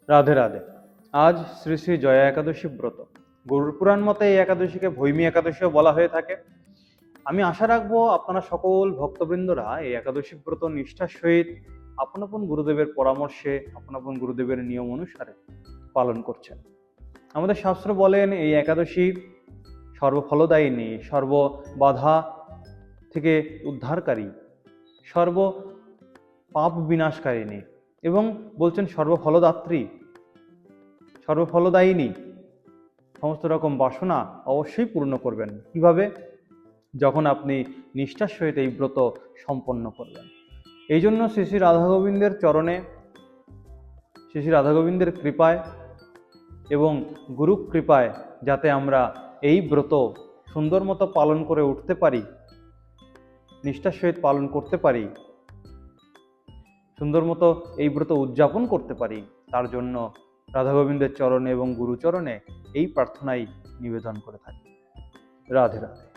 রাধে রাধে। আজ শ্রী শ্রী জয়া একাদশী ব্রত। গরুর পুরাণ মতে এই একাদশীকে ভৈমী একাদশীও বলা হয়ে থাকে। আমি আশা রাখবো আপনারা সকল ভক্তবৃন্দরা এই একাদশী ব্রত নিষ্ঠার সহিত আপন আপন গুরুদেবের পরামর্শে, আপন আপন গুরুদেবের নিয়ম অনুসারে পালন করছেন। আমাদের শাস্ত্র বলেন এই একাদশী সর্বফলদায়িনী, সর্ববাধা থেকে উদ্ধারকারী, সর্ব পাপ বিনাশকারিণী এবং বলছেন সর্বফলদাত্রী, সর্বফলদায়িনী। সমস্ত রকম বাসনা অবশ্যই পূর্ণ করবেন। কিভাবে? যখন আপনি নিষ্ঠার সহিত এই ব্রত সম্পন্ন করবেন। এই জন্য শ্রী শ্রী রাধা গোবিন্দের চরণে, শ্রী শ্রী রাধা গোবিন্দের কৃপায় এবং গুরু কৃপায় যাতে আমরা এই ব্রত সুন্দর মতো পালন করে উঠতে পারি, নিষ্ঠার সহিত পালন করতে পারি, সুন্দর মতো এই ব্রত উদযাপন করতে পারি, তার জন্য রাধা গোবিন্দের চরণে এবং গুরুচরণে এই প্রার্থনাই নিবেদন করে থাকি। রাধে রাধে।